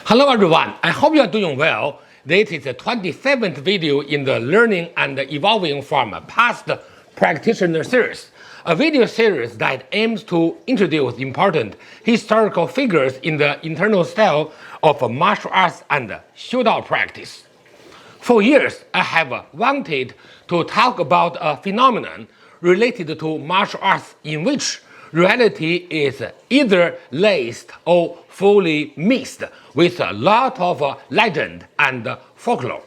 Hello everyone, I hope you are doing well. This is the 27th video in the Learning and Evolving from Past Practitioner series, a video series that aims to introduce important historical figures in the internal style of martial arts and shudao practice. For years, I have wanted to talk about a phenomenon related to martial arts in which reality is either laced or fully mixed with a lot of legend and folklore.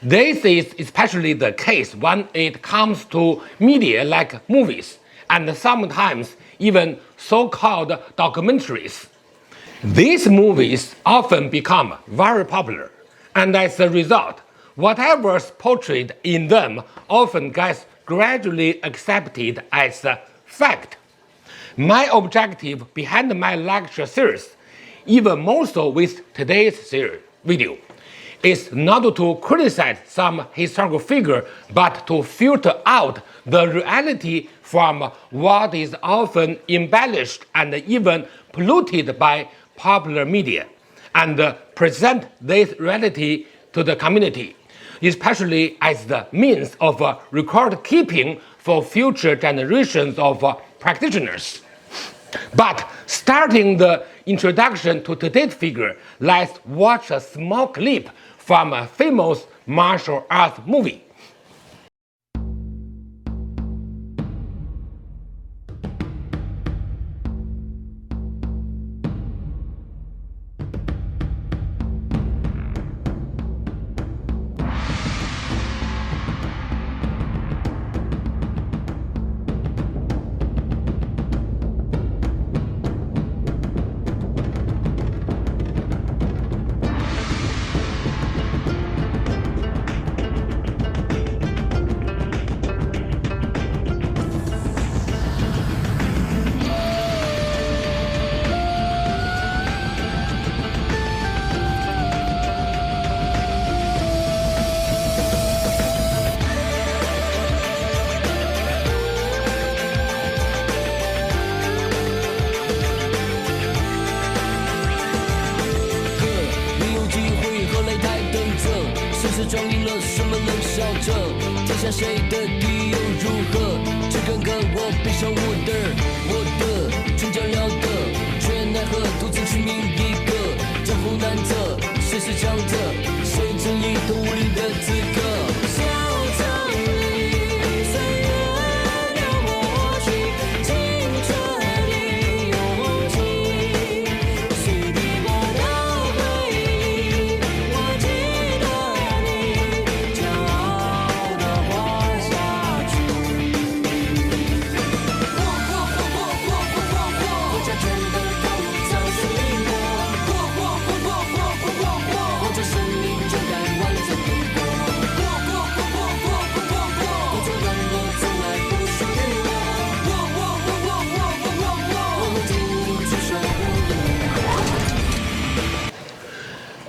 This is especially the case when it comes to media like movies and sometimes even so-called documentaries. These movies often become very popular, and as a result, whatever's portrayed in them often gets gradually accepted as fact. My objective behind my lecture series, even more so with today's video, is not to criticize some historical figure, but to filter out the reality from what is often embellished and even polluted by popular media, and present this reality to the community, especially as the means of record keeping for future generations of practitioners. But starting the introduction to today's figure, let's watch a small clip from a famous martial arts movie.壮赢了，什么能笑着？天下谁的敌又如何？只看看我背上我的成长了的，却奈何独自取名一个。江湖难测，谁是强者？谁正义同无力的资格？小城里岁月流过去，青春里勇气，随笔过的回忆，我记得。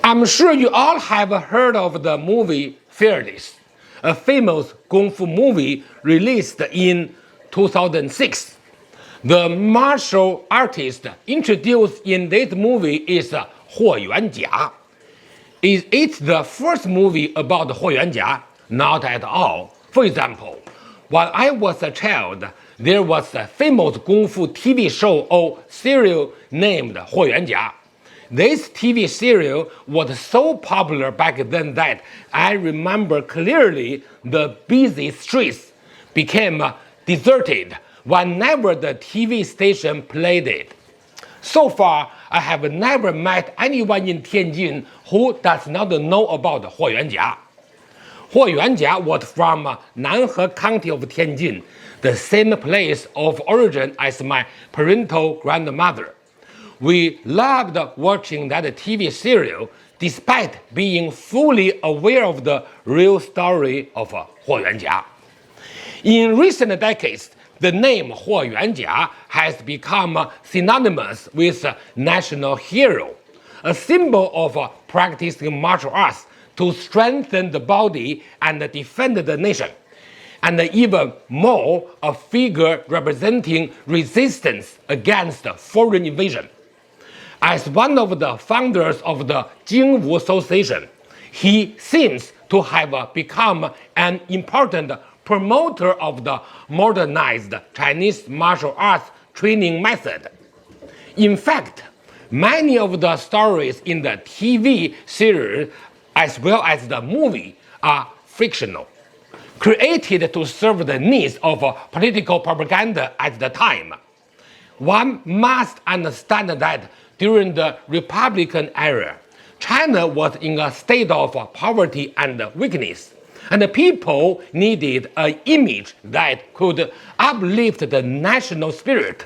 I'm sure you all have heard of the movie Fearless, a famous kung fu movie released in 2006. The martial artist introduced in this movie is Huo Yuanjia. Is it the first movie about Huo Yuanjia? Not at all. For example, while I was a child, there was a famous kung fu TV show or serial named Huo Yuanjia. This TV serial was so popular back then that I remember clearly the busy streets became deserted whenever the TV station played it. So far, I have never met anyone in Tianjin who does not know about Huo Yuanjia. Huo Yuanjia was from Nanhe County of Tianjin, the same place of origin as my parental grandmother. We loved watching that TV serial despite being fully aware of the real story of Huo Yuanjia. In recent decades, the name Huo Yuanjia has become synonymous with national hero, a symbol of practicing martial arts to strengthen the body and defend the nation, and even more a figure representing resistance against foreign invasion. As one of the founders of the Jing Association, he seems to have become an important promoter of the modernized Chinese martial arts training method. In fact, many of the stories in the TV series as well as the movie are fictional, created to serve the needs of political propaganda at the time. One must understand that during the Republican era, China was in a state of poverty and weakness, and the people needed an image that could uplift the national spirit.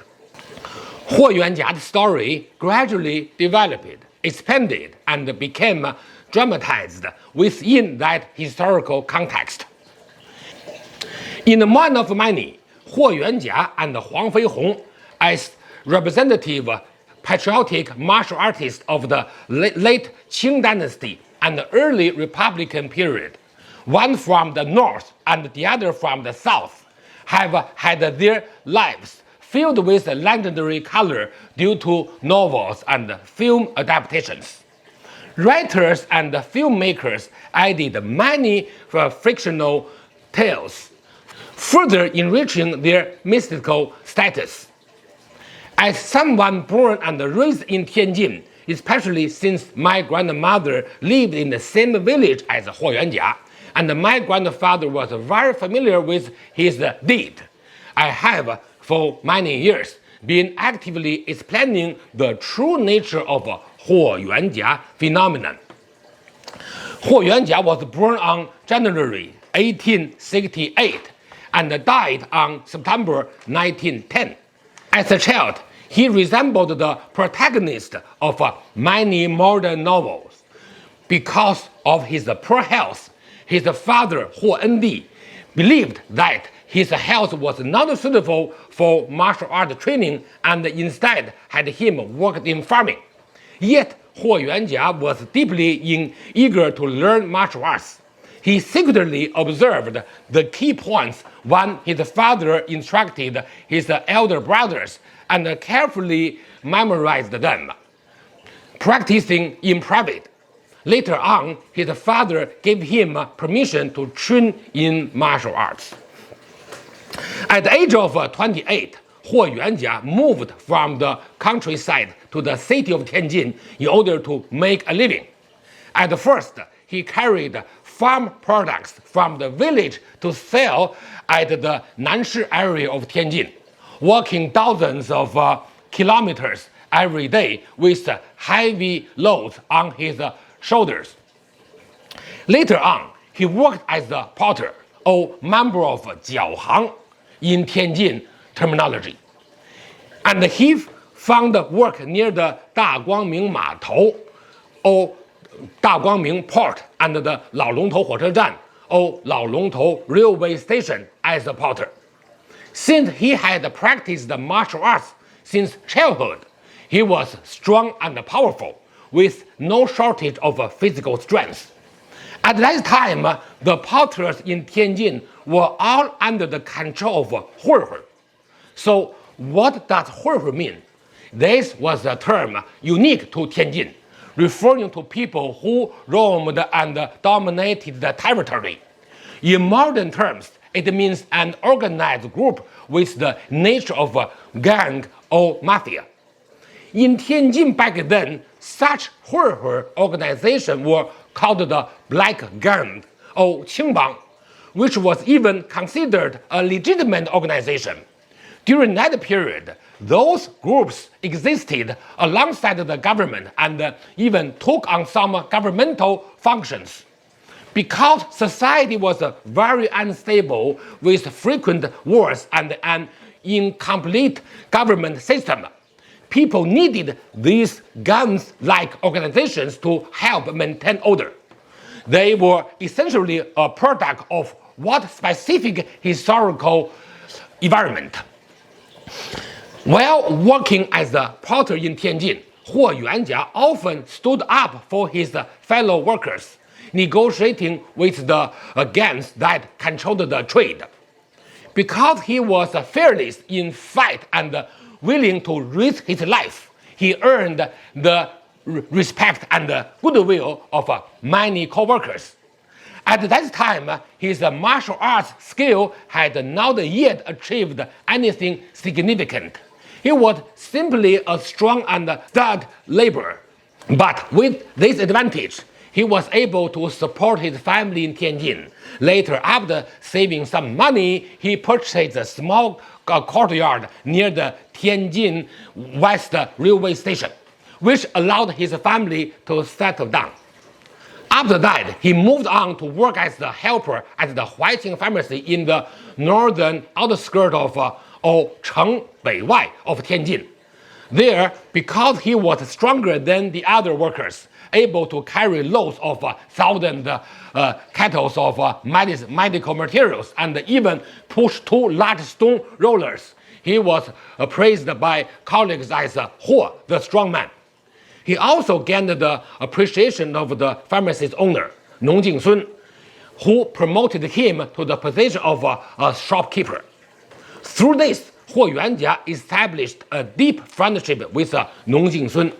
Huo Yuanjia's story gradually developed, expanded, and became dramatized within that historical context. In one of many, Huo Yuanjia and Huang Feihong, as representative patriotic martial artists of the late Qing dynasty and the early Republican period, one from the north and the other from the south, have had their lives filled with legendary color due to novels and film adaptations. Writers and filmmakers added many fictional tales, further enriching their mystical status. As someone born and raised in Tianjin, especially since my grandmother lived in the same village as Huo Yuanjia, and my grandfather was very familiar with his deed, I have, for many years, been actively explaining the true nature of Huo Yuanjia phenomenon. Huo Yuanjia was born on January 1868 and died on September 1910. As a child, he resembled the protagonist of many modern novels. Because of his poor health, his father, Huo Nd, believed that his health was not suitable for martial art training and instead had him work in farming. Yet, Huo Yuanjia was deeply eager to learn martial arts. He secretly observed the key points when his father instructed his elder brothers and carefully memorized them, practicing in private. Later on, his father gave him permission to train in martial arts. At the age of 28, Huo Yuanjia moved from the countryside to the city of Tianjin in order to make a living. At first, he carried farm products from the village to sell at the Nanshi area of Tianjin, walking thousands of kilometers every day with heavy loads on his shoulders. Later on, he worked as a potter or member of Jiaohang in Tianjin terminology. And he found work near the Daguangming Matou or Daguangming Port and the Laolongtou 火车站 or Laolongtou Railway Station as a potter. Since he had practiced the martial arts since childhood, he was strong and powerful, with no shortage of physical strength. At that time, the potters in Tianjin were all under the control of Huihui. So what does Huihui mean? This was a term unique to Tianjin, referring to people who roamed and dominated the territory. In modern terms, it means an organized group with the nature of a gang or mafia. In Tianjin back then, such Huihui organizations were called the Black Gang or Qingbang, which was even considered a legitimate organization. During that period, those groups existed alongside the government and even took on some governmental functions. Because society was very unstable with frequent wars and an incomplete government system, people needed these guns-like organizations to help maintain order. They were essentially a product of what specific historical environment. While working as a potter in Tianjin, Huo Yuanjia often stood up for his fellow workers, negotiating with the gangs that controlled the trade. Because he was fearless in fight and willing to risk his life, he earned the respect and the goodwill of many co-workers. At that time, his martial arts skill had not yet achieved anything significant. He was simply a strong and stout laborer. But with this advantage, he was able to support his family in Tianjin. Later, after saving some money, he purchased a small courtyard near the Tianjin West Railway Station, which allowed his family to settle down. After that, he moved on to work as the helper at the Huiqing pharmacy in the northern outskirts of Tongmenghui of Tianjin. There, because he was stronger than the other workers, able to carry loads of thousands kettles of medical materials and even push 2 large stone rollers, he was praised by colleagues as Huo, the strong man. He also gained the appreciation of the pharmacy's owner, Nong Jingsun, who promoted him to the position of a shopkeeper. Through this, Huo Yuanjia established a deep friendship with Nong Jingsun.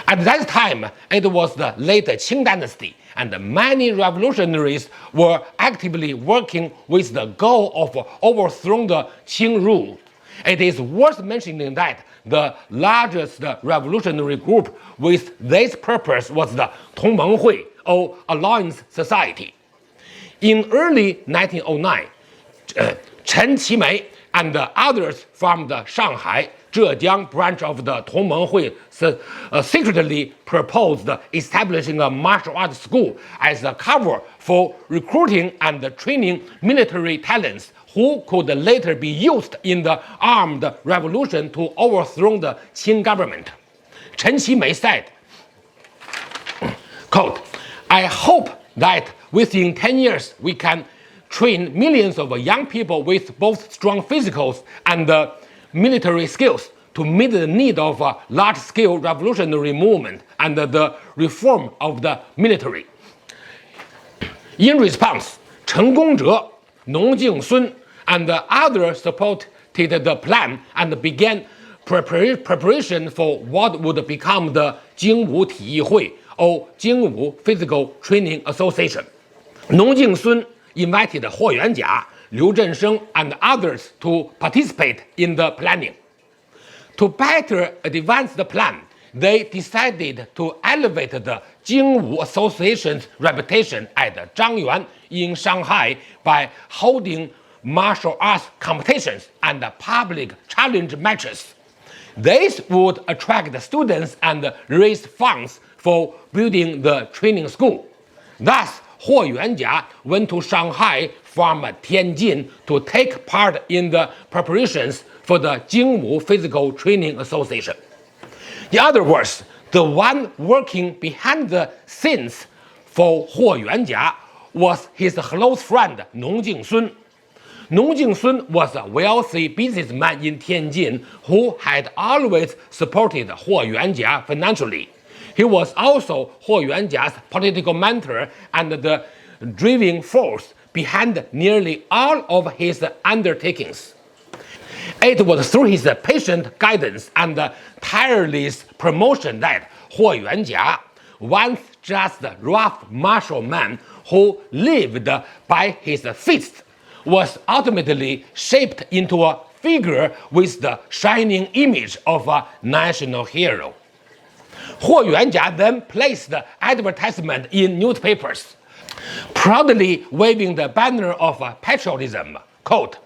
At that time, it was the late Qing dynasty, and many revolutionaries were actively working with the goal of overthrowing the Qing rule. It is worth mentioning that the largest revolutionary group with this purpose was the Tongmenghui, or Alliance Society. In early 1909, Chen and others from the Shanghai, Zhejiang branch of the Tongmenghui secretly proposed establishing a martial arts school as a cover for recruiting and training military talents who could later be used in the armed revolution to overthrow the Qing government. Chen Qimei said, quote, "I hope that within 10 years we can train millions of young people with both strong physicals and military skills to meet the need of a large-scale revolutionary movement and the reform of the military." In response, Chen Gongzhe, Nong Jingsun, and others supported the plan and began preparation for what would become the Jingwu Tiyihui, or Jingwu Physical Training Association. Nong Jingsun invited Huo Yuanjia, Liu Zhensheng, and others to participate in the planning. To better advance the plan, they decided to elevate the Jingwu Association's reputation at Zhangyuan in Shanghai by holding martial arts competitions and public challenge matches. This would attract students and raise funds for building the training school. Thus, Huo Yuanjia went to Shanghai from Tianjin to take part in the preparations for the Jingwu Physical Training Association. In other words, the one working behind the scenes for Huo Yuanjia was his close friend Nong Jingsun. Nong Jingsun was a wealthy businessman in Tianjin who had always supported Huo Yuanjia financially. He was also Huo Yuanjia's political mentor and the driving force behind nearly all of his undertakings. It was through his patient guidance and tireless promotion that Huo Yuanjia, once just a rough martial man who lived by his fists, was ultimately shaped into a figure with the shining image of a national hero. Huo Yuanjia then placed the advertisement in newspapers, proudly waving the banner of patriotism. Quote,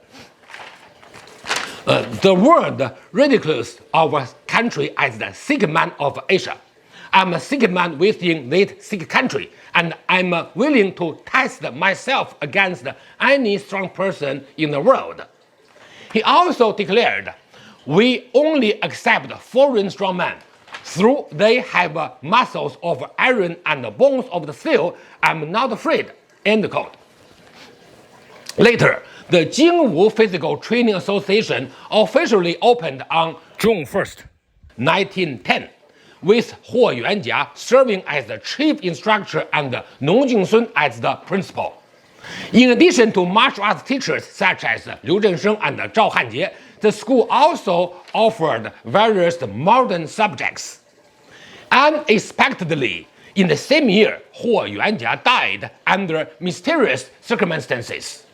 "The world ridicules our country as the sick man of Asia. I'm a sick man within this sick country, and I'm willing to test myself against any strong person in the world." He also declared, "We only accept foreign strong men. Though they have muscles of iron and bones of the steel, I'm not afraid." End quote. Later, the Jingwu Physical Training Association officially opened on June 1st, 1910, with Huo Yuanjia serving as the chief instructor and Nong Jingsun as the principal. In addition to martial arts teachers such as Liu Zhensheng and Zhao Hanjie, the school also offered various modern subjects. Unexpectedly, in the same year, Huo Yuanjia died under mysterious circumstances.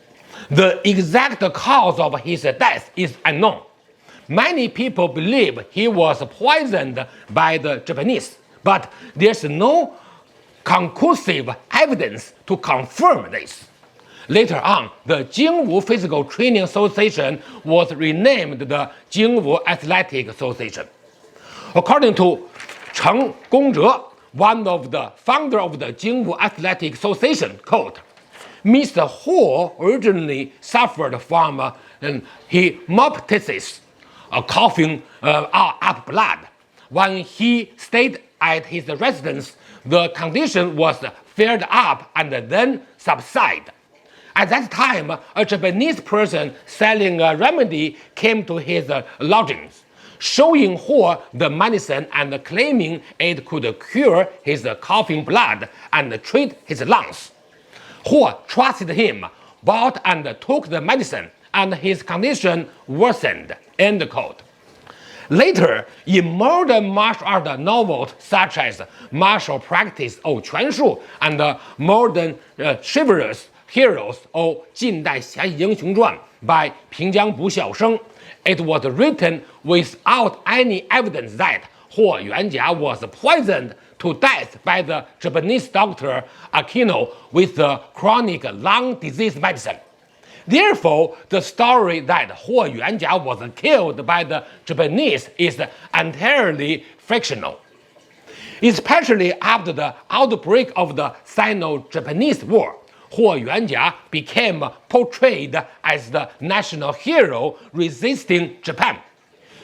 The exact cause of his death is unknown. Many people believe he was poisoned by the Japanese, but there's no conclusive evidence to confirm this. Later on, the Jingwu Physical Training Association was renamed the Jingwu Athletic Association. According to Chen one of the founders of the Jingwu Athletic Association, quote, Mr. Huo originally suffered from hemoptysis, coughing up blood. When he stayed at his residence, the condition was flared up and then subsided. At that time, a Japanese person selling a remedy came to his lodgings, showing Huo the medicine and claiming it could cure his coughing blood and treat his lungs. Huo trusted him, bought and took the medicine, and his condition worsened. End quote. Later, in modern martial art novels such as Martial Practice or Quanshu and modern chivalrous heroes or 近代侠义英雄传 by 平江不孝生, it was written without any evidence that Huo Yuanjia was poisoned to death by the Japanese doctor Aquino with the chronic lung disease medicine. Therefore, the story that Huo Yuanjia was killed by the Japanese is entirely fictional. Especially after the outbreak of the Sino-Japanese War, Huo Yuanjia became portrayed as the national hero resisting Japan.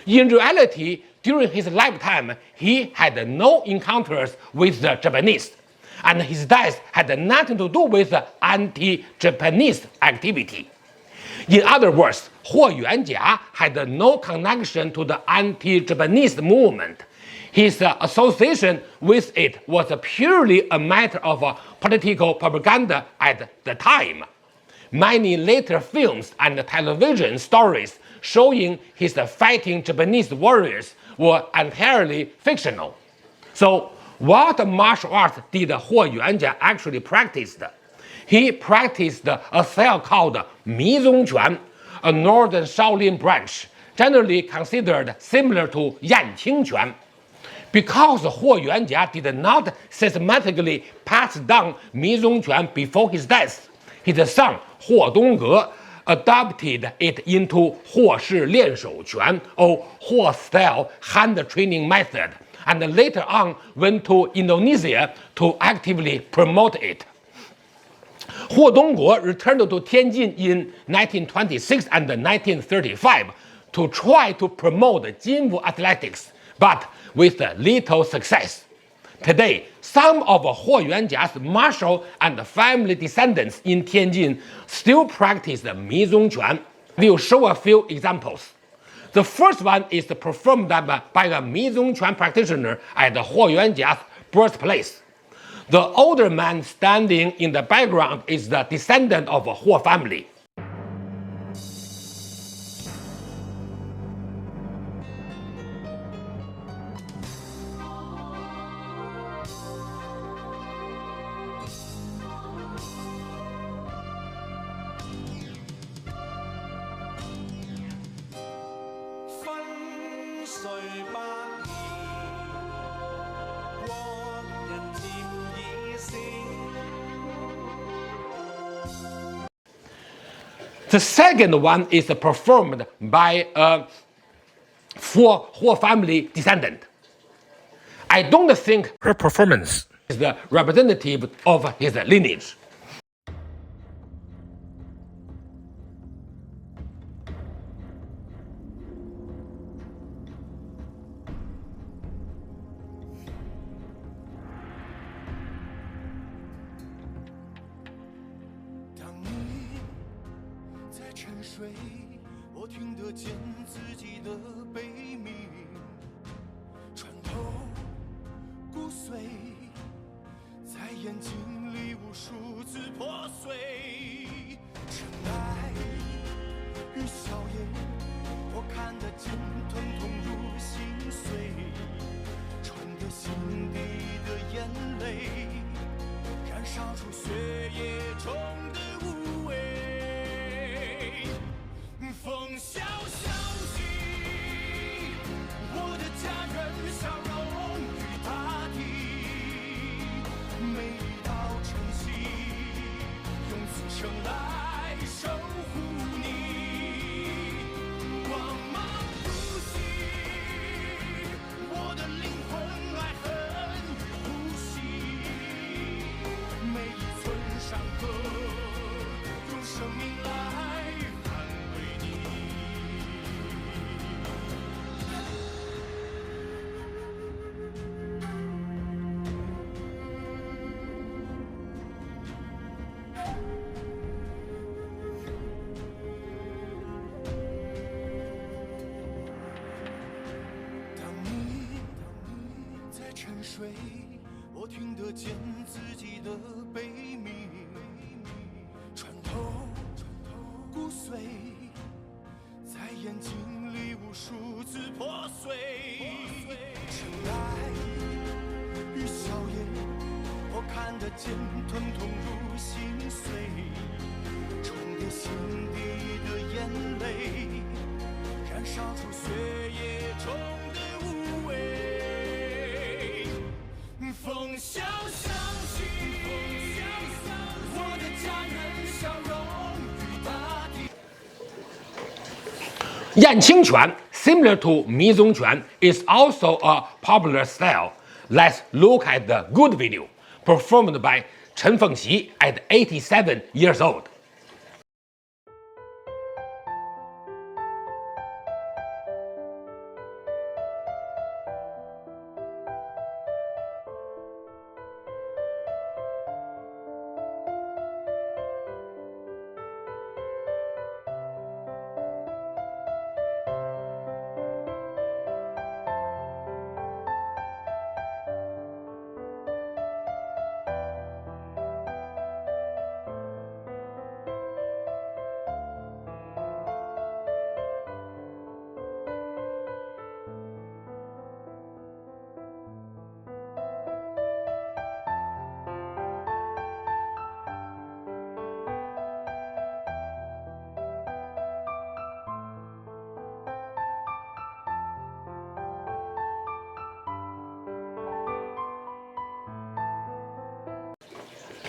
In reality, during his lifetime, he had no encounters with the Japanese, and his death had nothing to do with anti-Japanese activity. In other words, Huo Yuanjia had no connection to the anti-Japanese movement. His association with it was purely a matter of political propaganda at the time. Many later films and television stories showing his fighting Japanese warriors were entirely fictional. So, what martial arts did Huo Yuanjia actually practice? He practiced a style called Zong Quan, a northern Shaolin branch, generally considered similar to Yanqing Quan. Because Huo Yuanjia did not systematically pass down Zong Quan before his death, his son Huo Dongge adopted it into Huo Shi Lian Shou Quan, or Huo style hand training method, and later on went to Indonesia to actively promote it. Huo Dongge returned to Tianjin in 1926 and 1935 to try to promote Jingwu athletics, but with little success. Today, some of Huo Yuanjia's martial and family descendants in Tianjin still practice Zong Quan. We'll show a few examples. The first one is performed by a Zong Quan practitioner at Huo Yuanjia's birthplace. The older man standing in the background is the descendant of a Huo family. The second one is performed by a Huo family descendant. I don't think her performance is the representative of his lineage. 沉睡，我听得见自己的悲鸣，穿透骨髓，在眼睛里无数次破碎。尘埃与硝烟，我看得见，吞痛入心碎，沉淀心底的眼泪，燃烧出血液中的无畏。风萧相信，我的家人笑容与大地。燕青拳, similar to Mi Zong Quan, is also a popular style. Let's look at the good video, performed by Chen Fengqi at 87 years old.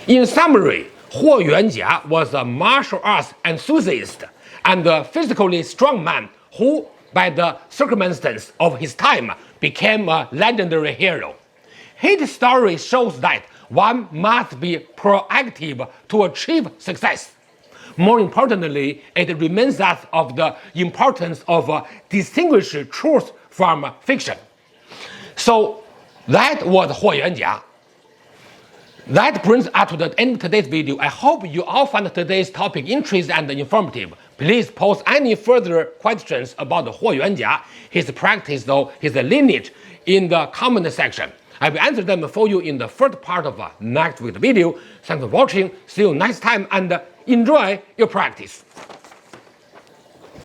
In summary, Huo Yuanjia was a martial arts enthusiast and a physically strong man who, by the circumstances of his time, became a legendary hero. His story shows that one must be proactive to achieve success. More importantly, it reminds us of the importance of distinguishing truth from fiction. So that was Huo Yuanjia. That brings us to the end of today's video. I hope you all found today's topic interesting and informative. Please post any further questions about Huo Yuanjia, his practice, his lineage, in the comment section. I will answer them for you in the first part of next week's video. Thanks for watching. See you next time and enjoy your practice.